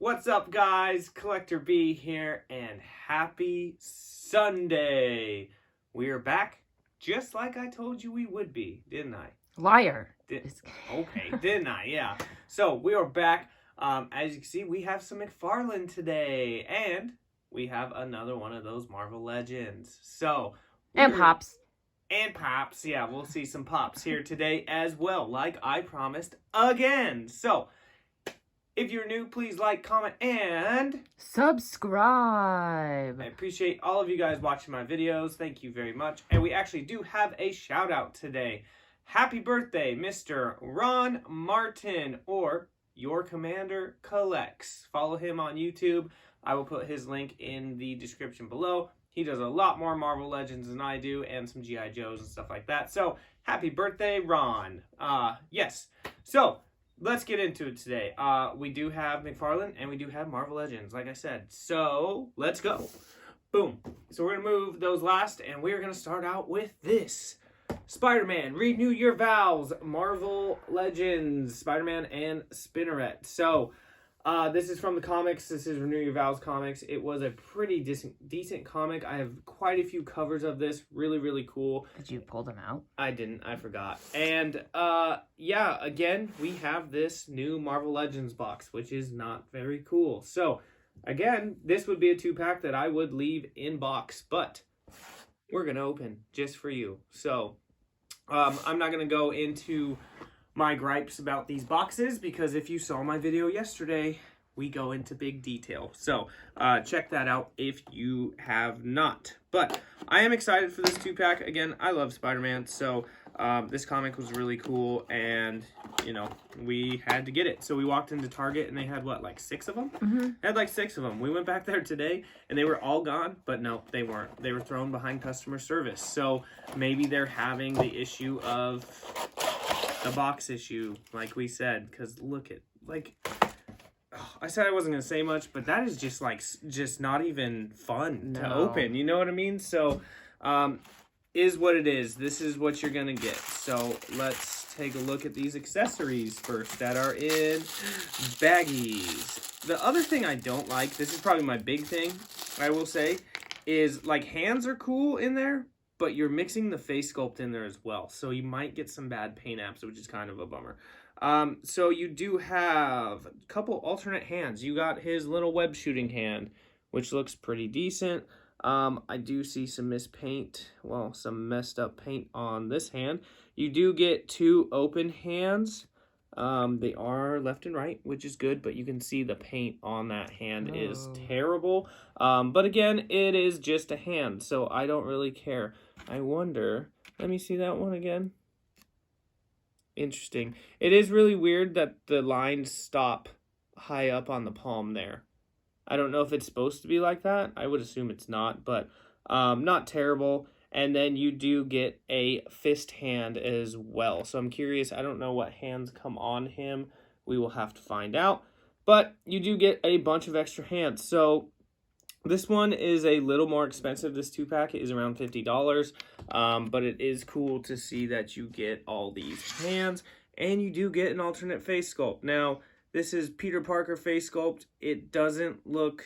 What's up, guys? Collector B here, and happy Sunday. We are back just like I told you we would be, didn't I? Liar. Okay, didn't I? Yeah. So we are back. As you can see, we have some Mcfarlane today, and we have another one of those Marvel Legends. So and Pops. And Pops. Yeah, we'll see some Pops here today as well, like I promised again. So if you're new, please like, comment, and subscribe. I appreciate all of you guys watching my videos. Thank you very much. And we actually do have a shout out today. Happy birthday, Mr. Ron Martin, or Your Commander Collects. Follow him on YouTube. I will put his link in the description below. He does a lot more Marvel Legends than I do, and some G.I. Joes and stuff like that. So, happy birthday, Ron. Yes. So, let's get into it today. We do have Mcfarlane, and we do have Marvel Legends, like I said. So, let's go. Boom. So, we're going to move those last, and we're going to start out with this. Spider-Man, Renew Your Vows, Marvel Legends, Spider-Man and Spinneret. So, this is from the comics. This is Renew Your Vows comics. It was a pretty decent comic. I have quite a few covers of this. Really, really cool. Did you pull them out? I didn't. I forgot. And, yeah, again, we have this new Marvel Legends box, which is not very cool. So, again, this would be a 2-pack that I would leave in box, but we're going to open just for you. So, I'm not going to go into my gripes about these boxes, because if you saw my video yesterday, we go into big detail. So, check that out if you have not. But I am excited for this 2-pack. Again, I love Spider-Man, so this comic was really cool, and, you know, we had to get it. So we walked into Target, and they had, what, like 6 of them? Mm-hmm. They had like 6 of them. We went back there today, and they were all gone, but no, they weren't. They were thrown behind customer service. So maybe they're having the issue of the box issue, like we said, because look at, like, I said I wasn't going to say much, but that is just, like, just not even fun to open, you know what I mean? So, is what it is. This is what you're going to get. So, let's take a look at these accessories first that are in baggies. The other thing I don't like, this is probably my big thing, I will say, is, like, hands are cool in there, but you're mixing the face sculpt in there as well. So you might get some bad paint apps, which is kind of a bummer. So you do have a couple alternate hands. You got his little web shooting hand, which looks pretty decent. I do see some mispaint, well, some messed up paint on this hand. You do get 2 open hands. They are left and right, which is good, but you can see the paint on that hand is terrible. But again, it is just a hand, so I don't really care. I wonder, let me see that one again. Interesting. It is really weird that the lines stop high up on the palm there. I don't know if it's supposed to be like that. I would assume it's not, but not terrible. And then you do get a fist hand as well. So I'm curious. I don't know what hands come on him. We will have to find out. But you do get a bunch of extra hands. So this one is a little more expensive. This 2-pack is around $50. But it is cool to see that you get all these hands. And you do get an alternate face sculpt. Now, this is Peter Parker face sculpt. It doesn't look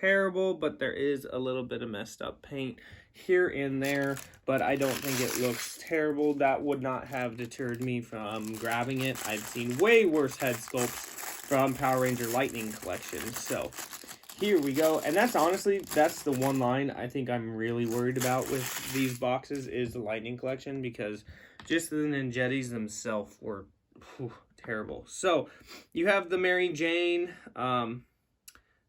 terrible, but there is a little bit of messed up paint here and there, but I don't think it looks terrible. That would not have deterred me from grabbing it. I've seen way worse head sculpts from Power Ranger Lightning Collection. So here we go. And that's honestly, that's the one line I think I'm really worried about with these boxes is the Lightning Collection, because just the Ninjettis themselves were terrible. So you have the Mary Jane,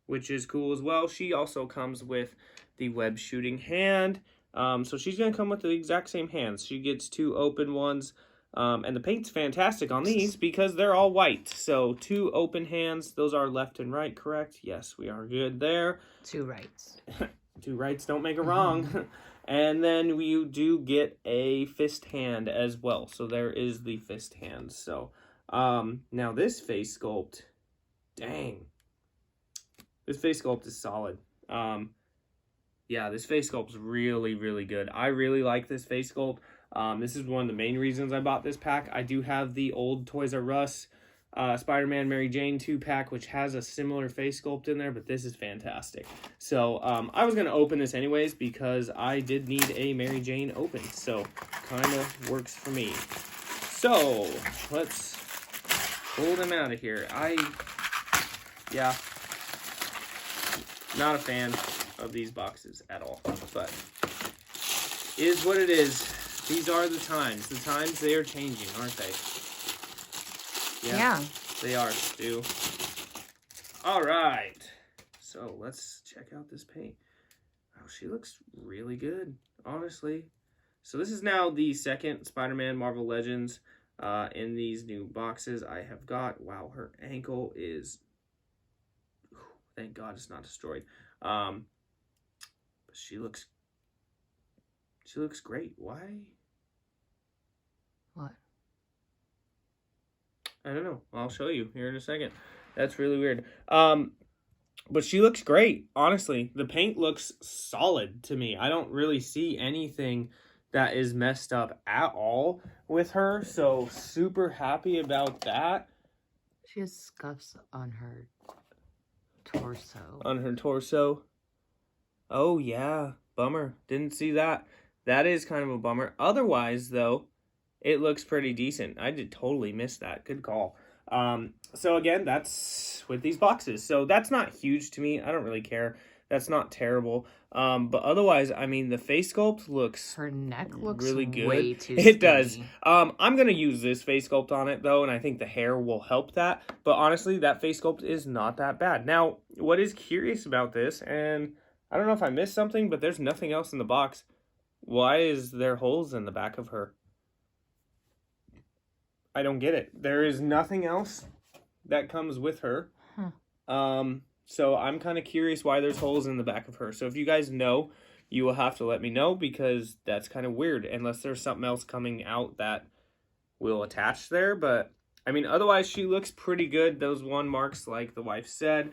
which is cool as well. She also comes with the web shooting hand. So she's going to come with the exact same hands. She gets 2 open ones. And the paint's fantastic on these because they're all white. So 2 open hands. Those are left and right, correct? Yes, we are good there. 2 rights. 2 rights don't make a wrong. And then you do get a fist hand as well. So there is the fist hand. So now this face sculpt, dang. This face sculpt is solid. Yeah, this face sculpt is really, really good. I really like this face sculpt. This is one of the main reasons I bought this pack. I do have the old Toys R Us Spider-Man Mary Jane 2-pack, which has a similar face sculpt in there, but this is fantastic. So I was going to open this anyways because I did need a Mary Jane open, so kind of works for me. So let's pull them out of here. Yeah, not a fan of these boxes at all, but is what it is. These are the times. The times, they are changing, aren't they? Yeah. They are, Stu. All right. So let's check out this paint. Oh, she looks really good, honestly. So this is now the second Spider-Man Marvel Legends in these new boxes I have got. Wow, her ankle is... Thank God it's not destroyed. But she looks great. Why? What? I don't know. I'll show you here in a second. That's really weird. But she looks great. Honestly, the paint looks solid to me. I don't really see anything that is messed up at all with her. So super happy about that. She has scuffs on her torso. On her torso. Oh, yeah. Bummer. Didn't see that. That is kind of a bummer. Otherwise, though, it looks pretty decent. I did totally miss that. Good call. So again, that's with these boxes. So that's not huge to me. I don't really care. That's not terrible. But otherwise, I mean, the face sculpt looks... Her neck looks really good. way too It skinny. does. I'm going to use this face sculpt on it, though, and I think the hair will help that. But honestly, that face sculpt is not that bad. Now, what is curious about this, and I don't know if I missed something, but there's nothing else in the box. Why is there holes in the back of her? I don't get it. There is nothing else that comes with her. So I'm kind of curious why there's holes in the back of her. So if you guys know, you will have to let me know because that's kind of weird unless there's something else coming out that will attach there. But I mean, otherwise she looks pretty good. Those one marks, like the wife said.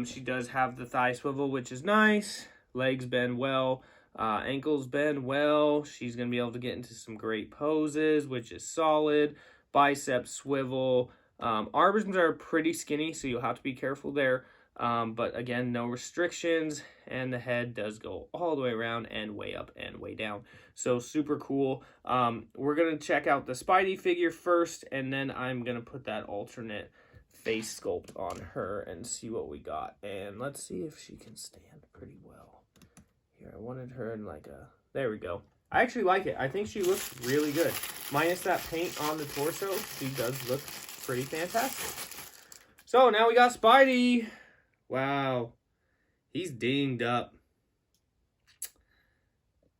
She does have the thigh swivel, which is nice. Legs bend well. Ankles bend well. She's going to be able to get into some great poses, which is solid. Biceps swivel. Arms are pretty skinny, so you'll have to be careful there. But again, no restrictions, and the head does go all the way around and way up and way down. So super cool. We're going to check out the Spidey figure first, and then I'm going to put that alternate face sculpt on her and see what we got. And let's see if she can stand pretty well. Here, I wanted her in like a... There we go. I actually like it. I think she looks really good. Minus that paint on the torso, she does look pretty fantastic. So now we got Spidey. Wow. He's dinged up.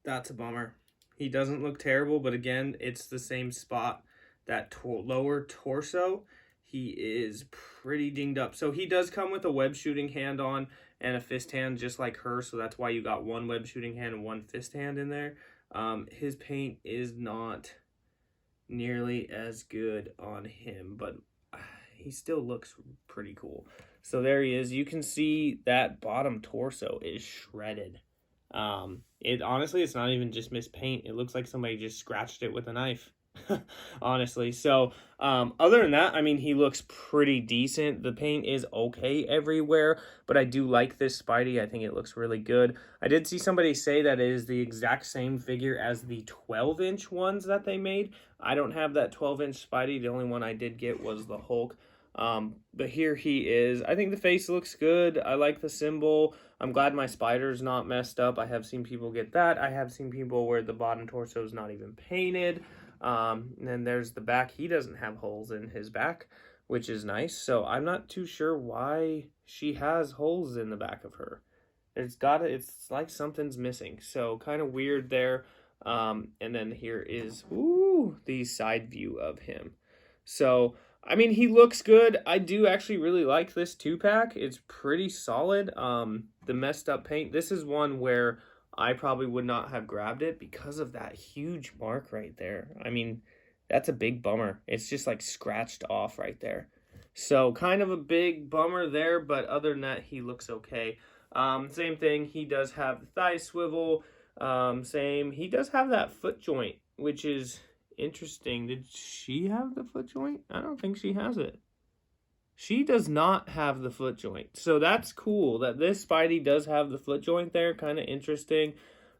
That's a bummer. He doesn't look terrible, but again, it's the same spot. That lower torso, he is pretty dinged up. So he does come with a web shooting hand on and a fist hand just like her. So that's why you got one web shooting hand and one fist hand in there. His paint is not nearly as good on him, but he still looks pretty cool. So there he is. You can see that bottom torso is shredded. Honestly, it's not even just missed paint. It looks like somebody just scratched it with a knife. Honestly. So other than that, I mean, he looks pretty decent. The paint is okay everywhere, but I do like this Spidey. I think it looks really good. I did see somebody say that it is the exact same figure as the 12-inch ones that they made. I don't have that 12-inch Spidey. The only one I did get was the Hulk. But here he is. I think the face looks good. I like the symbol. I'm glad my spider's not messed up. I have seen people get that. I have seen people where the bottom torso is not even painted. And then there's the back. He doesn't have holes in his back, which is nice. So I'm not too sure why she has holes in the back of her. It's like something's missing. So kind of weird there. And then here is, the side view of him. So, I mean, he looks good. I do actually really like this 2-pack. It's pretty solid. The messed up paint. This is one where I probably would not have grabbed it because of that huge mark right there. I mean, that's a big bummer. It's just like scratched off right there. So kind of a big bummer there, but other than that, he looks okay. Same thing. He does have the thigh swivel. Same. He does have that foot joint, which is interesting. Did she have the foot joint? I don't think she has it. she does not have the foot joint. So that's cool that this Spidey does have the foot joint there. Kind of interesting.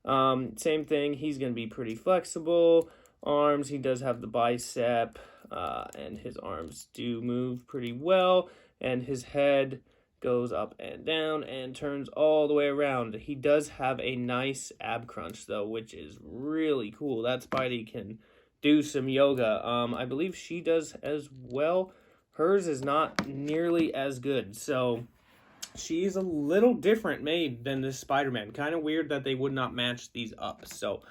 Same thing. He's going to be pretty flexible. Arms, he does have the bicep, and his arms do move pretty well. And his head goes up and down and turns all the way around. He does have a nice ab crunch, though, which is really cool. That Spidey can do some yoga. I believe she does as well. Hers is not nearly as good, so she's a little different made than this Spider-Man. Kind of weird that they would not match these up. So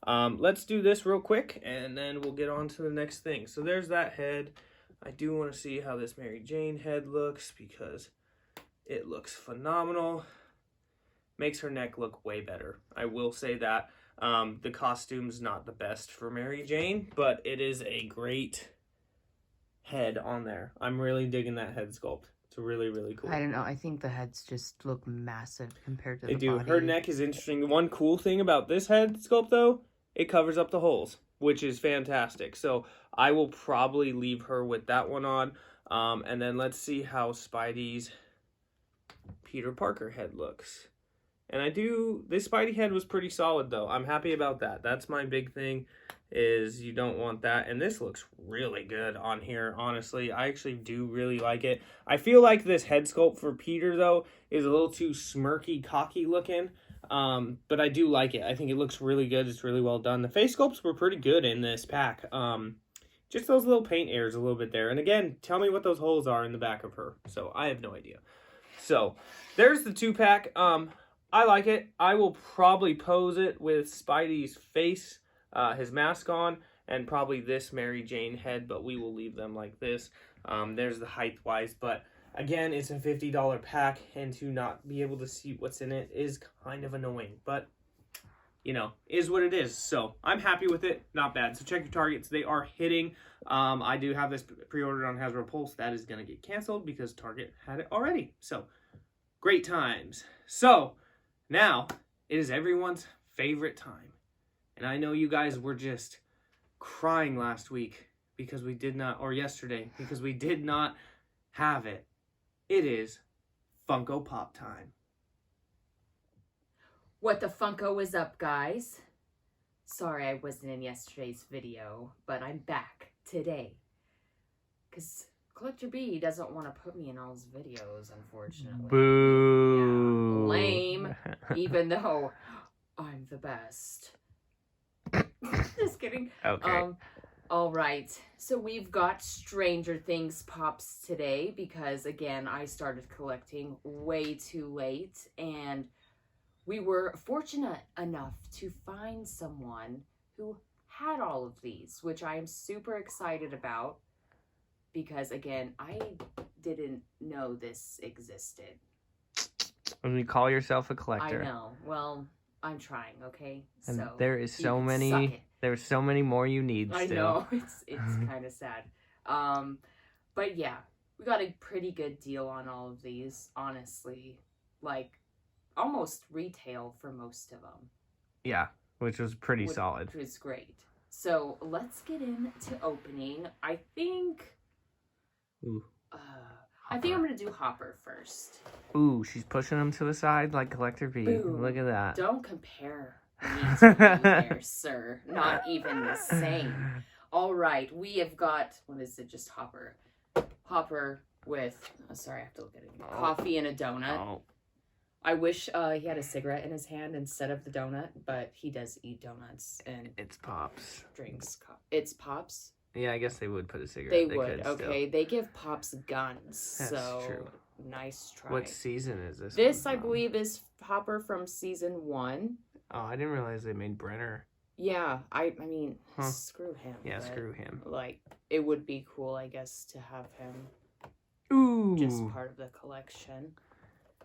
let's do this real quick, and then we'll get on to the next thing. So there's that head. I do want to see how this Mary Jane head looks, because it looks phenomenal. Makes her neck look way better. I will say that. The costume's not the best for Mary Jane, but it is a great head on there. I'm really digging that head sculpt. It's really, really cool. I don't know. I think the heads just look massive compared to the They do. body. Her neck is interesting. One cool thing about this head sculpt, though, it covers up the holes, which is fantastic. So I will probably leave her with that one on. And then let's see how Spidey's Peter Parker head looks. And this Spidey head was pretty solid, though. I'm happy about that. That's my big thing, is you don't want that. And this looks really good on here, honestly. I actually do really like it. I feel like this head sculpt for Peter, though, is a little too smirky, cocky looking. But I do like it. I think it looks really good. It's really well done. The face sculpts were pretty good in this pack. Just those little paint airs a little bit there. And again, tell me what those holes are in the back of her. So I have no idea. So there's the 2-pack. I like it. I will probably pose it with Spidey's face, his mask on, and probably this Mary Jane head, but we will leave them like this. There's the height-wise, but again, it's a $50 pack, and to not be able to see what's in it is kind of annoying, but, you know, is what it is. So I'm happy with it. Not bad. So check your Targets. They are hitting. I do have this pre-ordered on Hasbro Pulse. That is going to get canceled because Target had it already. So great times. So now it is everyone's favorite time. And I know you guys were just crying last week because we did not, or yesterday, because we did not have it. It is Funko Pop time. What the Funko is up, guys? Sorry I wasn't in yesterday's video, but I'm back today. Because Collector B doesn't want to put me in all his videos, unfortunately. Boo! Yeah, lame. Even though I'm the best. Just kidding. Okay. All right. So we've got Stranger Things Pops today because, again, I started collecting way too late. And we were fortunate enough to find someone who had all of these, which I am super excited about. Because, again, I didn't know this existed. When you call yourself a collector. I know. Well, I'm trying, okay? And so there is you so can many. suck it. There's so many more you need still. I know. It's kind of sad. But yeah, we got a pretty good deal on all of these, honestly. Like, almost retail for most of them. Yeah, which was pretty solid. Which was great. So, let's get into opening. I think... Ooh. I think I'm going to do Hopper first. Ooh, she's pushing him to the side like Collector V. Boom. Look at that. Don't compare me to you there, sir. Not even the same. All right, we have got, what is it, just Hopper. Hopper with, sorry, I have to look at it. Coffee and a donut. Oh. I wish he had a cigarette in his hand instead of the donut, but he does eat donuts and It's Pops. drinks. It's Pops? Yeah, I guess they would put a cigarette. They would, okay. They give Pops guns, That's so true. nice try. What season is this? This, one I from? believe, is Hopper from season 1. Oh, I didn't realize they made Brenner. Yeah, I mean, screw him. Yeah, but, screw him. Like, it would be cool, I guess, to have him Ooh. just part of the collection.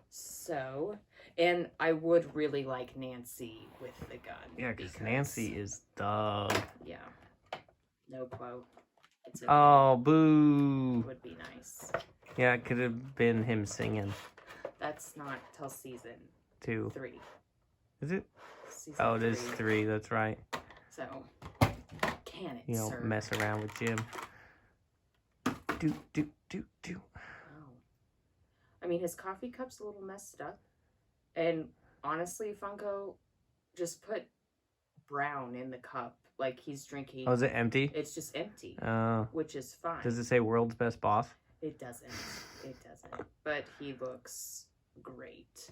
So, and I would really like Nancy with the gun. Yeah, because Nancy is the... Yeah. No quote. It's okay. Oh, boo. Would be nice. Yeah, it could have been him singing. That's not till season 2. 3. Is it? Season Oh, it is 3. That's right. So, can it, You don't sir? mess around with Jim. Do. Oh, I mean, his coffee cup's a little messed up. And honestly, Funko, just put brown in the cup like he's drinking. Oh, is it empty? It's just empty, which is fine. Does it say world's best boss? It doesn't. It doesn't. But he looks great.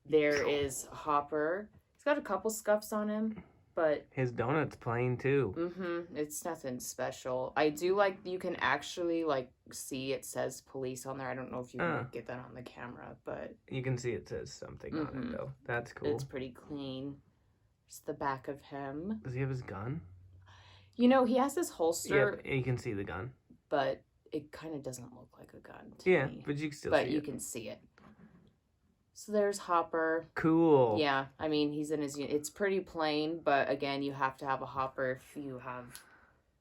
There is Hopper. He's got a couple scuffs on him, but his donut's plain too. It's nothing special. I do like you can actually like see it says police on there. I don't know if you can get that on the camera, but you can see it says something on it though. That's cool. It's pretty clean. Just the back of him. Does he have his gun? You know, he has this holster. Yep, you can see the gun. But it kind of doesn't look like a gun to me. But you can still but see you it. Can see it. So there's Hopper. Cool. Yeah, I mean, he's in his... It's pretty plain, but again, you have to have a Hopper if you have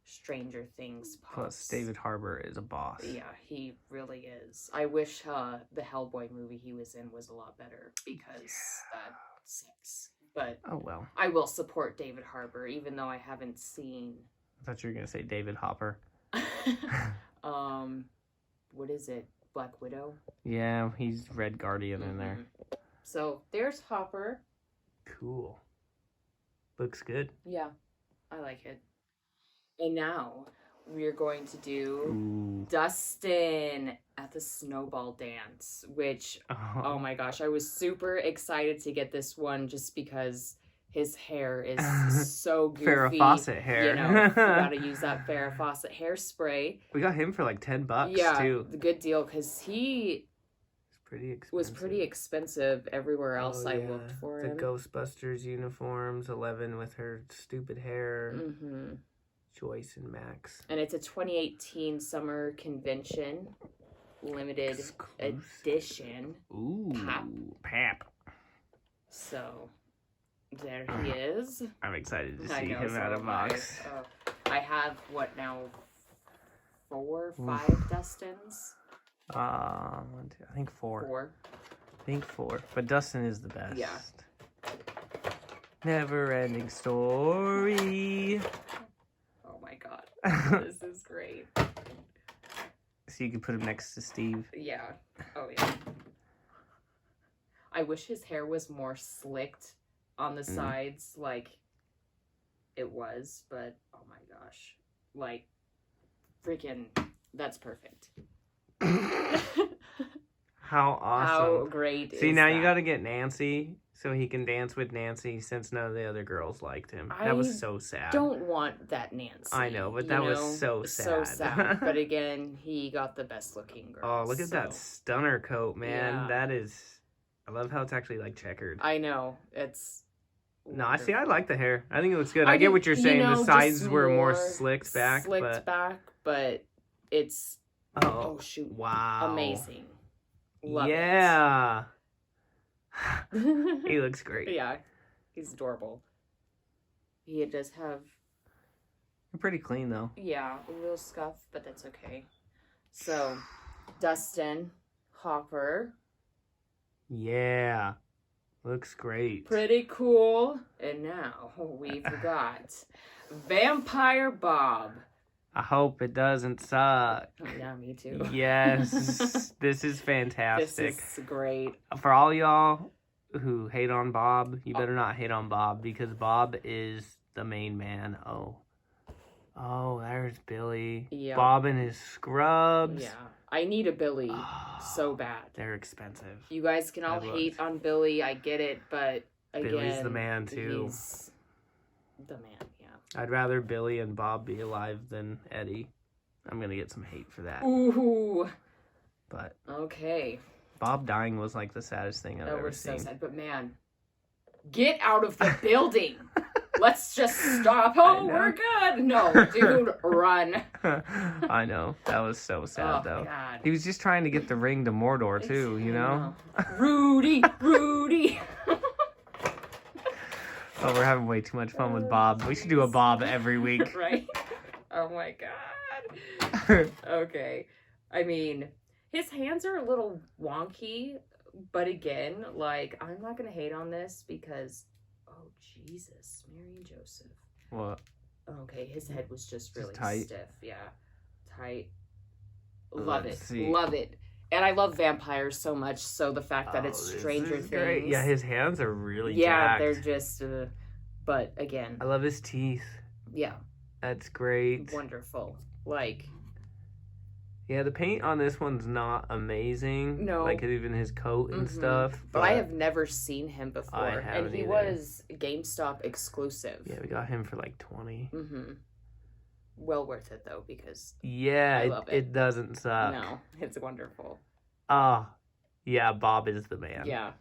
Stranger Things pops. Plus, David Harbour is a boss. Yeah, he really is. I wish the Hellboy movie he was in was a lot better, because that sucks. But oh well. I will support David Harbour, even though I haven't seen... I thought you were going to say David Hopper. What is it? Black Widow? Yeah, he's Red Guardian in there. So, there's Hopper. Cool. Looks good. Yeah, I like it. And now, we're going to do Dustin at the Snowball dance, which, oh my gosh, I was super excited to get this one just because his hair is so goofy. Farrah Fawcett hair. You know, you gotta use that Farrah Fawcett hairspray. We got him for like $10 too. Yeah, good deal, because he was pretty expensive everywhere else I looked for him. The Ghostbusters uniforms, 11 with her stupid hair. Joyce and Max. And it's a 2018 summer convention. Limited edition. Ooh. Pap. So... there he is. I'm excited to see him out of box. I have, what now, 4, 5 Dustins? I think 4. 4. I think 4. But Dustin is the best. Yeah. Never ending story. Oh my god. This is great. So you can put him next to Steve. Yeah. Oh yeah. I wish his hair was more slicked on the sides like it was, but oh my gosh, like freaking that's perfect. How awesome. How great. See, now you got to get Nancy so he can dance with Nancy since none of the other girls liked him. That was so sad. Don't want that Nancy. I know, but that was so sad. So sad. But again, he got the best looking girl. Oh, look at that stunner coat, man. Yeah. That is, I love how it's actually like checkered. I know. It's no, I see. I like the hair. I think it looks good. I get what you're saying. The sides were more slicked back. But it's oh shoot! Wow, amazing. Love it. He looks great. Yeah, he's adorable. He does have. Pretty clean though. Yeah, a little scuff, but that's okay. So, Dustin, Hopper. Yeah. Looks great. Pretty cool. And now we've got Vampire Bob. I hope it doesn't suck. Yeah, me too. Yes. This is fantastic. This is great. For all y'all who hate on Bob, you better not hate on Bob because Bob is the main man. Oh, there's Billy. Yep. Bob and his scrubs. Yeah. I need a Billy so bad. They're expensive. You guys can all hate on Billy. I get it, but again, Billy's the man too. He's the man, yeah. I'd rather Billy and Bob be alive than Eddie. I'm gonna get some hate for that. Ooh. But okay. Bob dying was like the saddest thing I've ever seen. So sad, but man, get out of the building. Let's just stop. Oh, we're good. No, dude, run. I know. That was so sad, though. God. He was just trying to get the ring to Mordor, too, you know? Rudy. Oh, we're having way too much fun with Bob. We should do a Bob every week. Right? Oh, my God. Okay. I mean, his hands are a little wonky, but again, like, I'm not going to hate on this because... Oh, Jesus. Mary and Joseph. What? Okay, his head was just really tight. stiff. Yeah. Tight. Love it. See. Love it. And I love vampires so much, so the fact that it's this Stranger is great. Things. Yeah, his hands are really yeah, jacked. they're just. But again, I love his teeth. yeah, That's great. wonderful. Like, Yeah, the paint on this one's not amazing. No. Like even his coat and stuff. but I have never seen him before, I and haven't he either. was GameStop exclusive. Yeah, we got him for like 20. Well worth it though, because Yeah, I love it doesn't suck. no, it's wonderful. Yeah, Bob is the man. Yeah,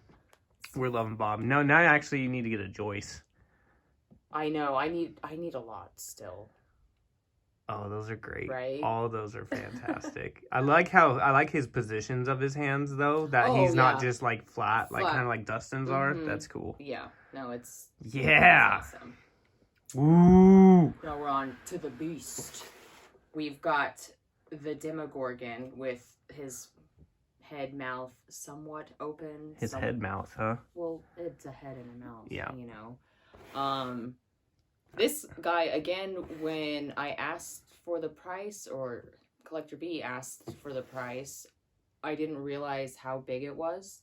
We're loving Bob. No, now actually you need to get a Joyce. I know. I need a lot still. Oh, those are great. Right? All of those are fantastic. I like his positions of his hands though. That Oh, he's not yeah. just like flat, like kind of like Dustin's are. That's cool. Yeah, no, it's Yeah. awesome. Ooh. Now we're on to the beast. We've got the Demogorgon with his head, mouth somewhat open. His head, mouth, huh? Well, it's a head and a mouth. Yeah. You know. This guy again. When I asked for the price, or Collector B asked for the price, I didn't realize how big it was.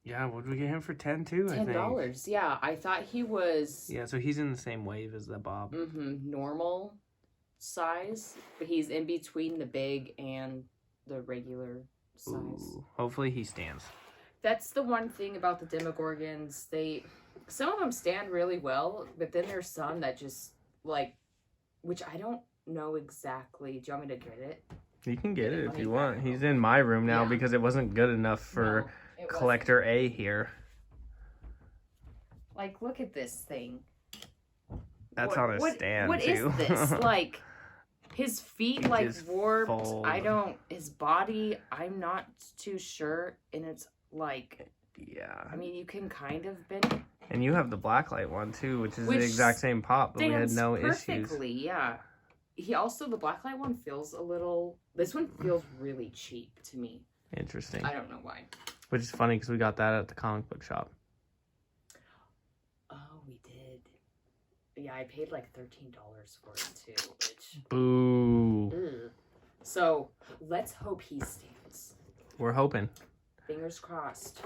Yeah, what did we get him for 10 too? $10. Yeah, I thought he was. Yeah, so he's in the same wave as the Bob. Normal size, but he's in between the big and the regular size. Ooh, hopefully he stands. That's the one thing about the Demogorgons. Some of them stand really well, but then there's some that just like, which I don't know exactly. Do you want me to get it? You can get it if you want. He's in my room now because it wasn't good enough for Collector A here. Like, look at this thing. That's on a stand what too. What is this? Like, his feet It like just warped. fold. His body, I'm not too sure. And it's like, Yeah. I mean, you can kind of bend. And you have the blacklight one too, which is the exact same pop, but we had no perfectly, issues. yeah. He also, the blacklight one feels a little, this one feels really cheap to me. Interesting. I don't know why. Which is funny because we got that at the comic book shop. Oh, we did. Yeah, I paid like $13 for it too, which... Boo. Ugh. So, let's hope he stands. We're hoping. Fingers crossed.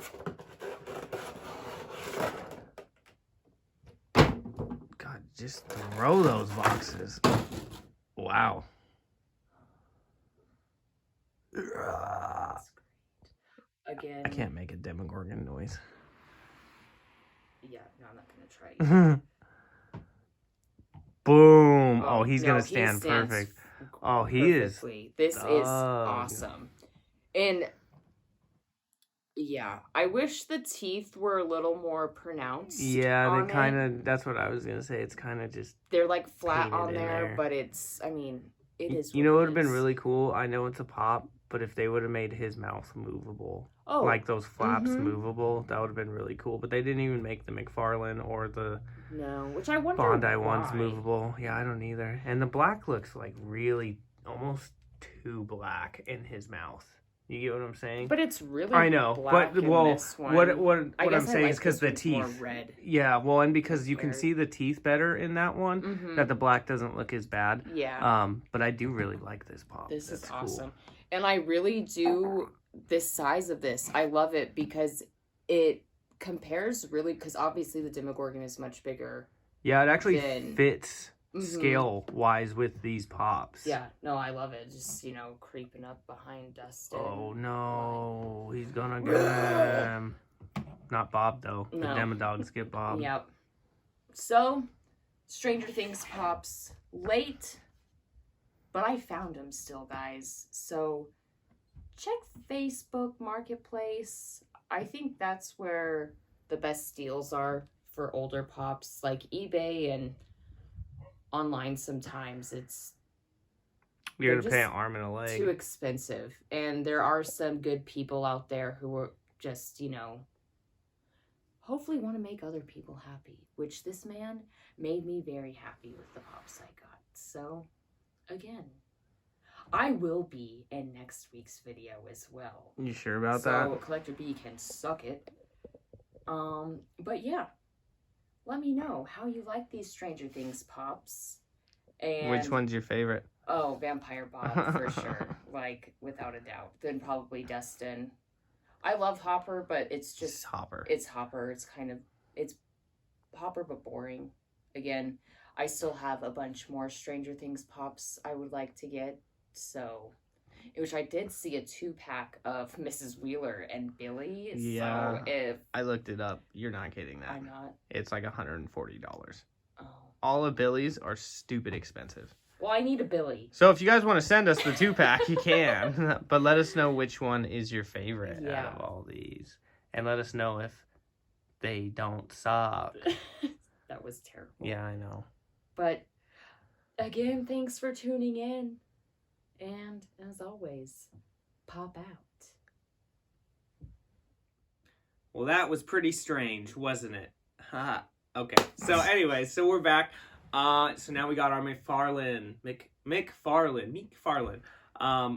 God, just throw those boxes. Wow. That's great. Again... I can't make a Demogorgon noise. Yeah, no, I'm not going to try. Boom. Oh, he's no, going to stand perfect. Oh, he perfectly. This is awesome. And yeah, I wish the teeth were a little more pronounced. Yeah, they kind of, that's what I was going to say. It's kind of just, they're like flat on painted in there, there. but it's, I mean, it is. You know what would have been really cool? I know it's a pop, but if they would have made his mouth movable, like those flaps movable, that would have been really cool. But they didn't even make the Mcfarlane or the which I wonder Bondi why. ones movable. Yeah, I don't either. And the black looks like really almost too black in his mouth. You get what I'm saying? But it's really I know, black but in well, this one. what I'm saying is because the teeth, more red. Yeah, well, and because you can see the teeth better in that one, that the black doesn't look as bad. Yeah. But I do really like this pop. This is cool. awesome, and I really do this size of this. I love it because it compares really because obviously the Demogorgon is much bigger. Yeah, it actually fits Mhm. scale wise with these pops. Yeah, no, I love it. Just creeping up behind Dustin. Oh no, he's gonna get him. Not Bob though. The No. Demodogs get Bob. Yep. So, Stranger Things pops late, but I found them still, guys. So, check Facebook Marketplace. I think that's where the best deals are for older pops, like eBay and online. Sometimes You're they're gonna pay an just arm and a leg. too expensive, and there are some good people out there who are just hopefully want to make other people happy, which this man made me very happy with the pops I got. So again, I will be in next week's video as well. You sure about so that? Collector B can suck it. But yeah, let me know how you like these Stranger Things pops. And Which one's your favorite? oh, Vampire Bob for sure. like, without a doubt. Then probably Dustin. I love Hopper, but it's just... It's Hopper. It's Hopper. It's kind of... It's Hopper, but boring. Again, I still have a bunch more Stranger Things Pops I would like to get, so... Which I did see a 2-pack of Mrs. Wheeler and Billy. Yeah, so if I looked it up. You're not kidding that. I'm not. It's like $140. Oh. All of Billy's are stupid expensive. Well, I need a Billy. So if you guys want to send us the 2-pack, you can. But let us know which one is your favorite out of all these. And let us know if they don't suck. That was terrible. Yeah, I know. But again, thanks for tuning in. And as always, pop out. Well, that was pretty strange, wasn't it? Haha. Okay. So anyway, so we're back. So now we got our Mcfarlane,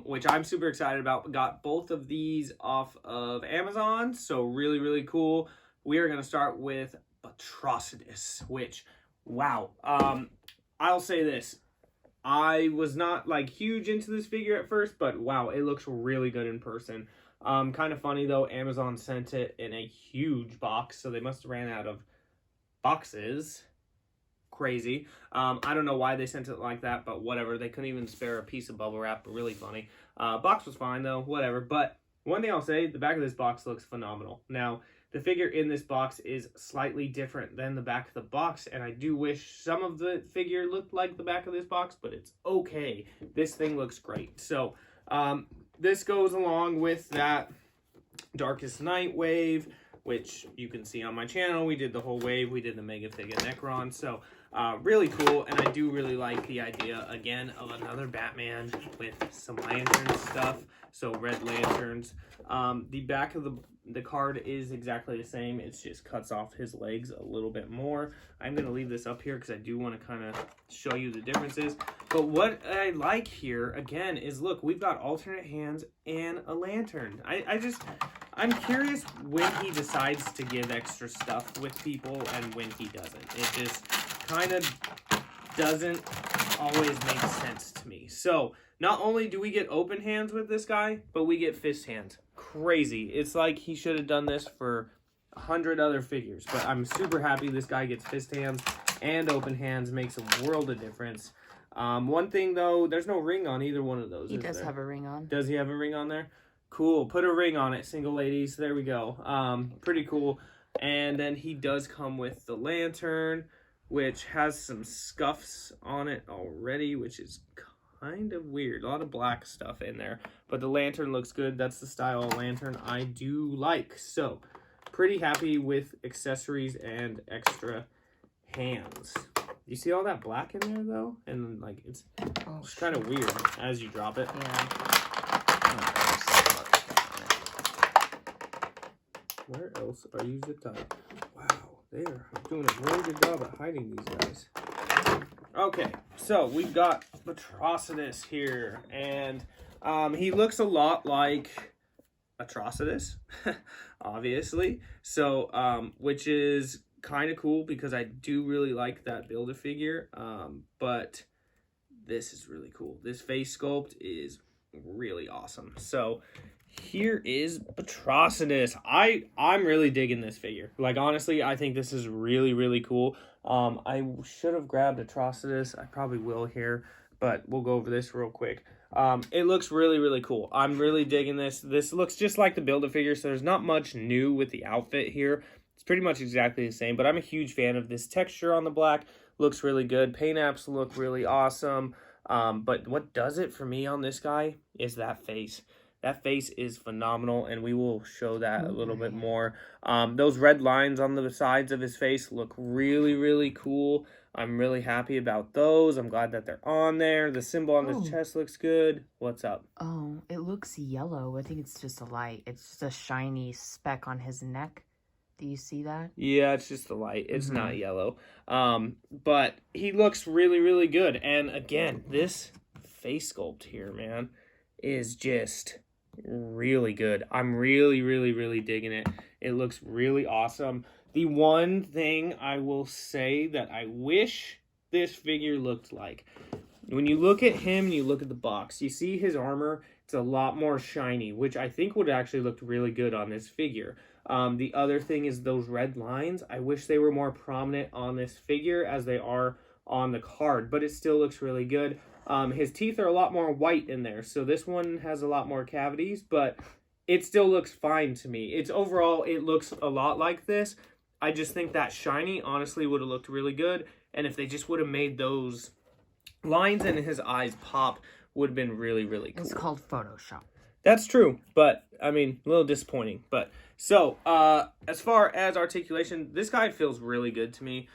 which I'm super excited about. We got both of these off of Amazon, so really, really cool. We are going to start with Batrocitus, which, wow. I'll say this. I was not, like, huge into this figure at first, but wow, it looks really good in person. Kind of funny, though, Amazon sent it in a huge box, so they must have ran out of boxes. Crazy. I don't know why they sent it like that, but whatever. They couldn't even spare a piece of bubble wrap, but really funny. Box was fine, though, whatever. But one thing I'll say, the back of this box looks phenomenal. Now, the figure in this box is slightly different than the back of the box, and I do wish some of the figure looked like the back of this box, but it's okay. This thing looks great. So, this goes along with that Darkest Night wave, which you can see on my channel. We did the whole wave. We did the Mega Fig and Necron. So, really cool, and I do really like the idea, again, of another Batman with some lantern stuff. So, red lanterns. The back of the card is exactly the same. It just cuts off his legs a little bit more. I'm going to leave this up here because I do want to kind of show you the differences. But what I like here, again, is look, we've got alternate hands and a lantern. I'm curious when he decides to give extra stuff with people and when he doesn't. It just kind of doesn't always make sense to me. So, not only do we get open hands with this guy, but we get fist hands. Crazy. It's like he should have done this for 100 other figures. But I'm super happy this guy gets fist hands and open hands. Makes a world of difference. One thing, though, there's no ring on either one of those. He does have a ring on. Does he have a ring on there? Cool. Put a ring on it, single ladies. There we go. Pretty cool. And then he does come with the lantern, which has some scuffs on it already, which is kind of weird. A lot of black stuff in there. But the lantern looks good. That's the style of lantern I do like. So, pretty happy with accessories and extra hands. You see all that black in there, though? And, like, it's kind of weird as you drop it. Yeah. Where else are you zipped up? Wow, they are doing a really good job at hiding these guys. Okay, so we've got Patrosonus here, and he looks a lot like Atrocitus, obviously. So, which is kind of cool because I do really like that Build-A-Figure, but this is really cool. This face sculpt is really awesome. So, here is Patrosonus. I'm really digging this figure. Like, honestly, I think this is really, really cool. I should have grabbed Atrocitus. I probably will here, but we'll go over this real quick. It looks really, really cool. I'm really digging this. This looks just like the Build-A-Figure, so there's not much new with the outfit here. It's pretty much exactly the same, but I'm a huge fan of this texture on the black. Looks really good. Paint apps look really awesome. But what does it for me on this guy is that face. That face is phenomenal, and we will show that a little bit more. Those red lines on the sides of his face look really, really cool. I'm really happy about those. I'm glad that they're on there. The symbol on his chest looks good. What's up? Oh, it looks yellow. I think it's just a light. It's just a shiny speck on his neck. Do you see that? Yeah, it's just the light. It's not yellow. But he looks really, really good. And again, this face sculpt here, man, is just really good. I'm really, really, really digging it. It looks really awesome. The one thing I will say that I wish this figure looked like, when you look at him and you look at the box, you see his armor It's a lot more shiny, which I think would actually look really good on this figure. The other thing is those red lines. I wish they were more prominent on this figure as they are on the card, but it still looks really good. His teeth are a lot more white in there, so this one has a lot more cavities, but it still looks fine to me. It's overall, it looks a lot like this. I just think that shiny, honestly, would have looked really good, and if they just would have made those lines in his eyes pop, would have been really, really cool. It's called Photoshop. That's true, but, I mean, a little disappointing. But, so, as far as articulation, this guy feels really good to me.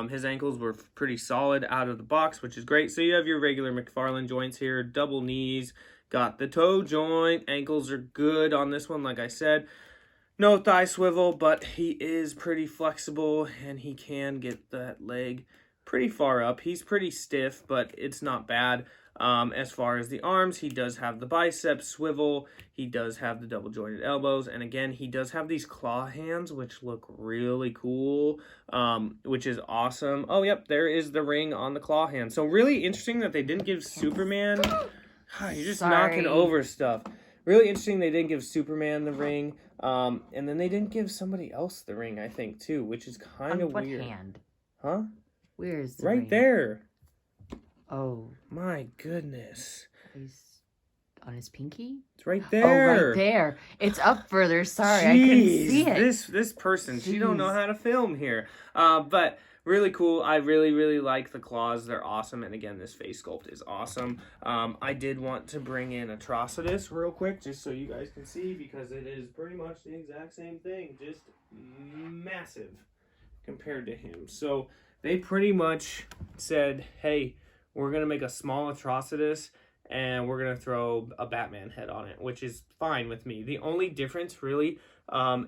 His ankles were pretty solid out of the box, which is great. So you have your regular Mcfarlane joints here, double knees, got the toe joint. Ankles are good on this one, like I said. No thigh swivel, but he is pretty flexible, and he can get that leg pretty far up. He's pretty stiff, but it's not bad. As far as the arms, he does have the bicep swivel. He does have the double jointed elbows. And again, he does have these claw hands, which look really cool, which is awesome. Oh, yep, there is the ring on the claw hand. So really interesting that they didn't give Superman... You're just knocking over stuff. Really interesting they didn't give Superman the ring. And then they didn't give somebody else the ring, I think, too, which is kind of weird. What hand? Huh? Where is the ring? Right there. Oh. My goodness. He's on his pinky? It's right there. Oh, right there. It's up further. Sorry, Jeez, I couldn't see it. This person, she don't know how to film here. But really cool. I really like the claws. They're awesome. And again, this face sculpt is awesome. I did want to bring in Atrocitus real quick, just so you guys can see, because it is pretty much the exact same thing, just massive compared to him. So they pretty much said, hey, we're going to make a small Atrocitus, and we're going to throw a Batman head on it, which is fine with me. The only difference, really,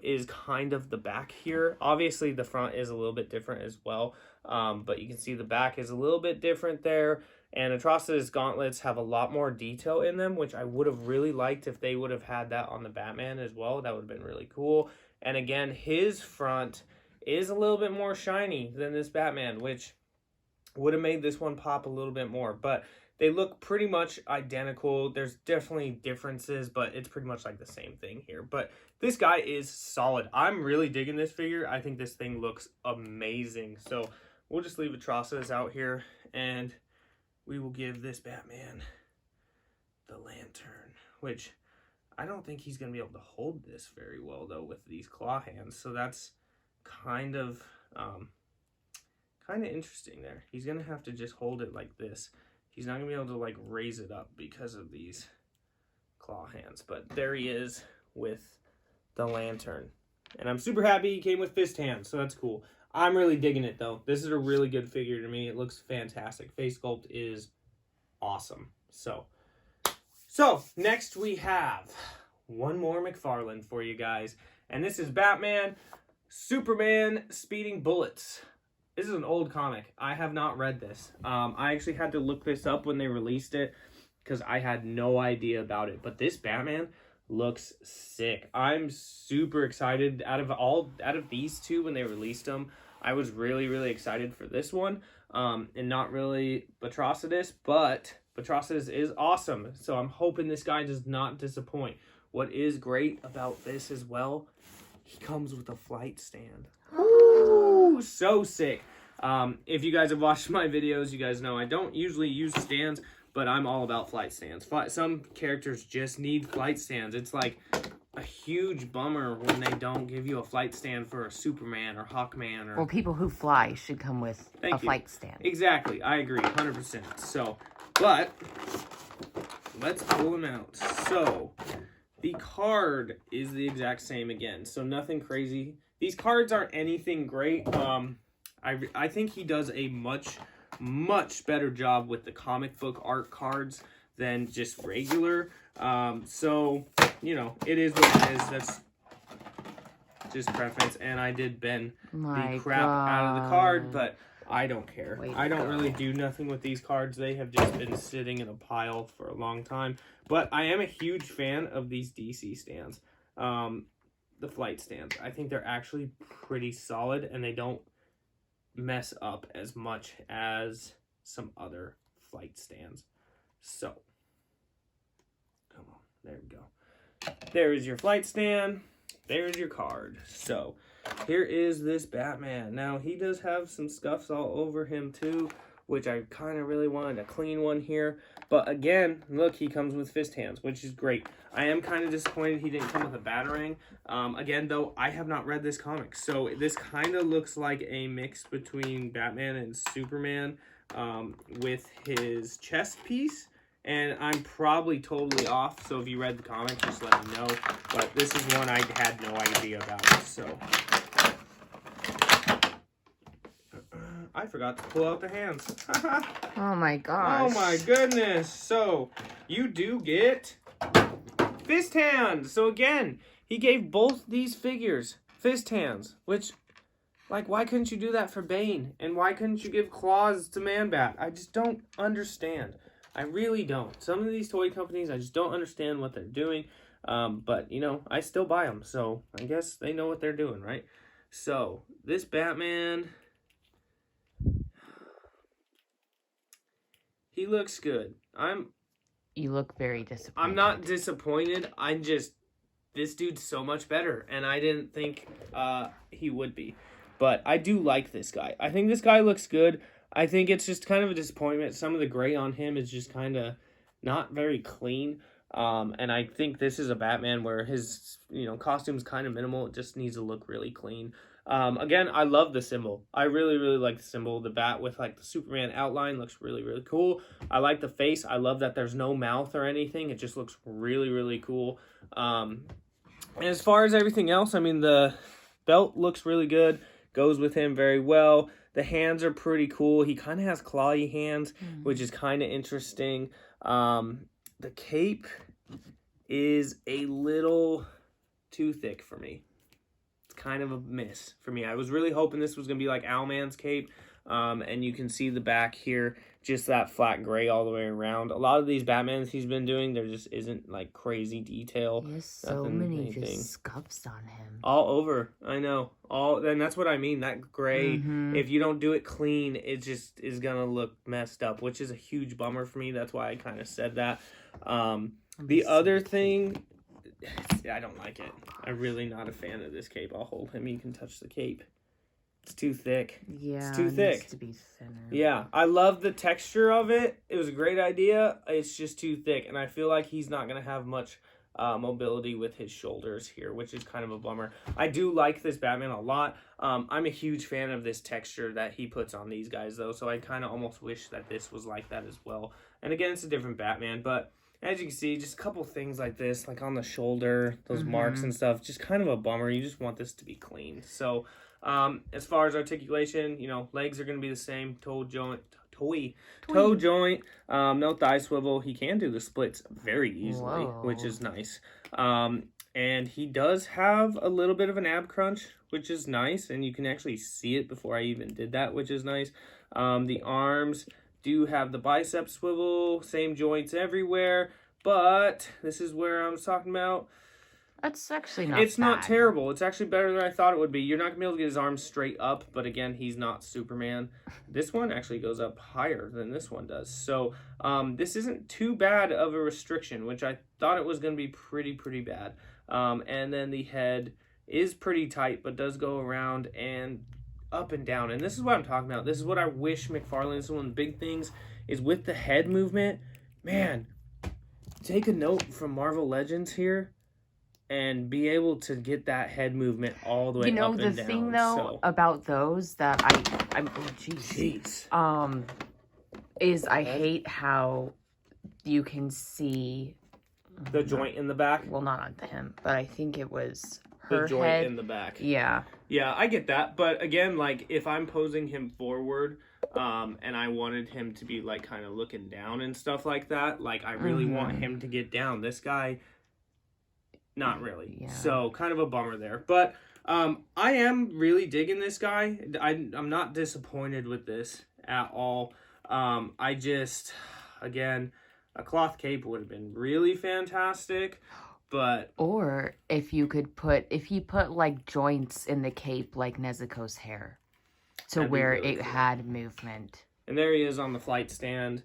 is kind of the back here. Obviously, the front is a little bit different as well, but you can see the back is a little bit different there, and Atrocitus gauntlets have a lot more detail in them, which I would have really liked if they would have had that on the Batman as well. That would have been really cool. And again, his front is a little bit more shiny than this Batman, which would have made this one pop a little bit more, but they look pretty much identical. There's definitely differences, but it's pretty much like the same thing here. But this guy is solid. I'm really digging this figure. I think this thing looks amazing. So we'll just leave Atrocitus out here, and we will give this Batman the lantern, which I don't think he's going to be able to hold this very well, though, with these claw hands. So that's kind of interesting there. He's going to have to just hold it like this. He's not going to be able to, like, raise it up because of these claw hands. But there he is with the lantern. And I'm super happy he came with fist hands, so that's cool. I'm really digging it, though. This is a really good figure to me. It looks fantastic. Face sculpt is awesome. So next we have one more Mcfarlane for you guys. And this is Batman, Superman, Speeding Bullets. This is an old comic. I have not read this. I actually had to look this up when they released it because I had no idea about it. But this Batman looks sick. I'm super excited. Out of these two, when they released them, I was really excited for this one. And not really Batrocitus, but Patrosonus is awesome. So I'm hoping this guy does not disappoint. What is great about this as well, he comes with a flight stand. Ooh, so sick. If you guys have watched my videos, you guys know I don't usually use stands, but I'm all about flight stands. Some characters just need flight stands. It's like a huge bummer when they don't give you a flight stand for a Superman or Hawkman. Well, people who fly should come with a flight stand. Exactly. I agree. 100%. So, but let's pull them out. So, the card is the exact same again. So, nothing crazy. These cards aren't anything great. I think he does a much better job with the comic book art cards than just regular. So, you know, it is what it is. That's just preference. And I did bend the crap out of the card, but I don't care. I don't really do nothing with these cards. They have just been sitting in a pile for a long time. But I am a huge fan of these DC stands. The flight stands. I think they're actually pretty solid, and they don't mess up as much as some other flight stands. So, come on. There we go. There is your flight stand. There's your card. So, here is this Batman. Now, he does have some scuffs all over him, too, which I kind of really wanted a clean one here. But again, look, he comes with fist hands, which is great. I am kind of disappointed he didn't come with a Batarang. Again, though, I have not read this comic. So, this kind of looks like a mix between Batman and Superman with his chest piece. And I'm probably totally off, so if you read the comic, just let me know. But this is one I had no idea about, so. I forgot to pull out the hands. Oh my gosh. Oh my goodness. So, you do get fist hands. So again, he gave both these figures fist hands, which, like, why couldn't you do that for Bane? And why couldn't you give claws to Man-Bat? I just don't understand. I really don't. Some of these toy companies, I just don't understand what they're doing. But, you know, I still buy them. So, I guess they know what they're doing, right? So, this Batman, he looks good. You look very disappointed. I'm not disappointed. This dude's so much better. And I didn't think he would be. But I do like this guy. I think this guy looks good. I think it's just kind of a disappointment. Some of the gray on him is just kind of not very clean. And I think this is a Batman where his, costume's kind of minimal. It just needs to look really clean. Again, I love the symbol. I really, really like the symbol. The bat with, like, the Superman outline looks really, really cool. I like the face. I love that there's no mouth or anything. It just looks really, really cool. And as far as everything else, I mean, the belt looks really good. Goes with him very well. The hands are pretty cool. He kind of has clawy hands, which is kind of interesting. The cape is a little too thick for me. It's kind of a miss for me. I was really hoping this was going to be like Owlman's cape. And you can see the back here, just that flat gray all the way around. A lot of these Batmans he's been doing, there just isn't, like, crazy detail. He has so many just scuffs on him. All over, I know. And that's what I mean, that gray, if you don't do it clean, it just is going to look messed up, which is a huge bummer for me. That's why I kind of said that. The other thing, I don't like it. I'm really not a fan of this cape. I'll hold him. You can touch the cape. It's too thick. Yeah, it's too thick. Needs to be thinner. Yeah, I love the texture of it. It was a great idea. It's just too thick, and I feel like he's not going to have much mobility with his shoulders here, which is kind of a bummer. I do like this Batman a lot. I'm a huge fan of this texture that he puts on these guys, though, so I kind of almost wish that this was like that as well. And again, it's a different Batman, but as you can see, just a couple things like this, like on the shoulder, those marks and stuff, just kind of a bummer. You just want this to be clean. So, as far as articulation, legs are going to be the same, toe joint, no thigh swivel. He can do the splits very easily, which is nice. And he does have a little bit of an ab crunch, which is nice, and you can actually see it before I even did that, which is nice. The arms do have the bicep swivel, same joints everywhere, but this is where I was talking about. That's actually not It's bad. not terrible. It's actually better than I thought it would be. You're not going to be able to get his arms straight up, but again, he's not Superman. This one actually goes up higher than this one does. So this isn't too bad of a restriction, which I thought it was going to be pretty bad. And then the head is pretty tight, but does go around and up and down. And this is what I'm talking about. This is what I wish Mcfarlane, is one of the big things, is with the head movement. Man, take a note from Marvel Legends here. And be able to get that head movement all the way up and down. The thing, though, about those that is I hate how you can see the joint in the back. Well, not on him, but I think it was her the joint head in the back. Yeah. Yeah, I get that. But again, like, if I'm posing him forward, and I wanted him to be, like, kind of looking down and stuff like that, like, I really want him to get down. This guy, not really. Yeah. So, kind of a bummer there. But I am really digging this guy. I'm not disappointed with this at all. I just, again, a cloth cape would have been really fantastic. But or if you put like joints in the cape like Nezuko's hair, to where really it had movement. And there he is on the flight stand.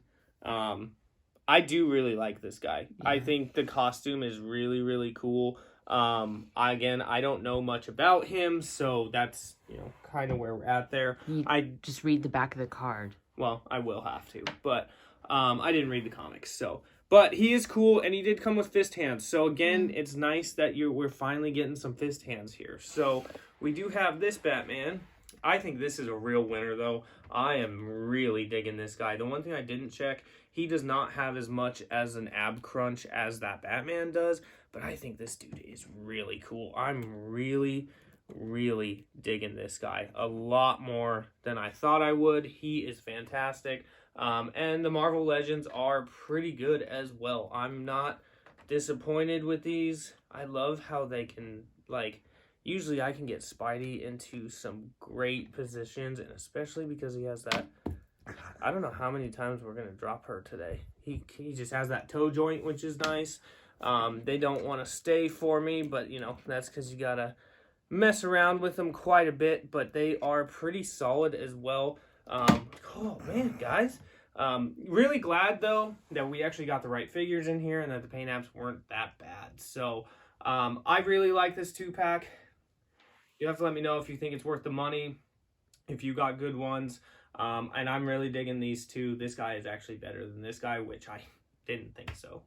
I do really like this guy. I Yeah. think the costume is really, really cool. Again, I don't know much about him, so that's, kind of where we're at there. You just read the back of the card. Well, I will have to, but I didn't read the comics, so. But he is cool, and he did come with fist hands. So again, it's nice that we're finally getting some fist hands here. So we do have this Batman. I think this is a real winner, though. I am really digging this guy. The one thing I didn't check, he does not have as much as an ab crunch as that Batman does, but I think this dude is really cool. I'm really, really digging this guy a lot more than I thought I would. He is fantastic. And the Marvel Legends are pretty good as well. I'm not disappointed with these. I love how they can, usually I can get Spidey into some great positions, and especially because he has that, I don't know how many times we're going to drop her today. He just has that toe joint, which is nice. They don't want to stay for me, but, that's because you got to mess around with them quite a bit, but they are pretty solid as well. Oh man, guys. Really glad though that we actually got the right figures in here and that the paint apps weren't that bad. So, I really like this 2-pack. You have to let me know if you think it's worth the money, if you got good ones. And I'm really digging these two. This guy is actually better than this guy, which I didn't think so.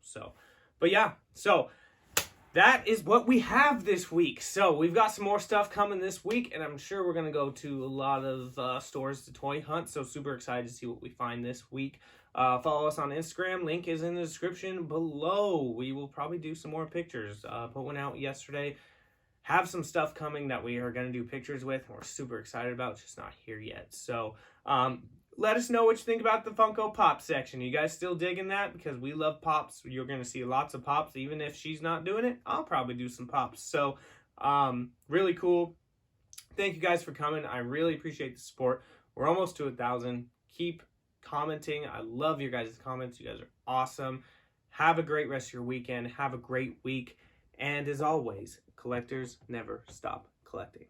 But yeah, so that is what we have this week. So we've got some more stuff coming this week, and I'm sure we're going to go to a lot of stores to toy hunt. So super excited to see what we find this week. Follow us on Instagram. Link is in the description below. We will probably do some more pictures. Put one out yesterday. Have some stuff coming that we are going to do pictures with, and we're super excited about. It's just not here yet. So let us know what you think about the Funko Pop section. You guys still digging that? Because we love Pops. You're going to see lots of Pops. Even if she's not doing it, I'll probably do some Pops. So, really cool. Thank you guys for coming. I really appreciate the support. We're almost to 1,000. Keep commenting. I love your guys' comments. You guys are awesome. Have a great rest of your weekend. Have a great week. And as always, collectors never stop collecting.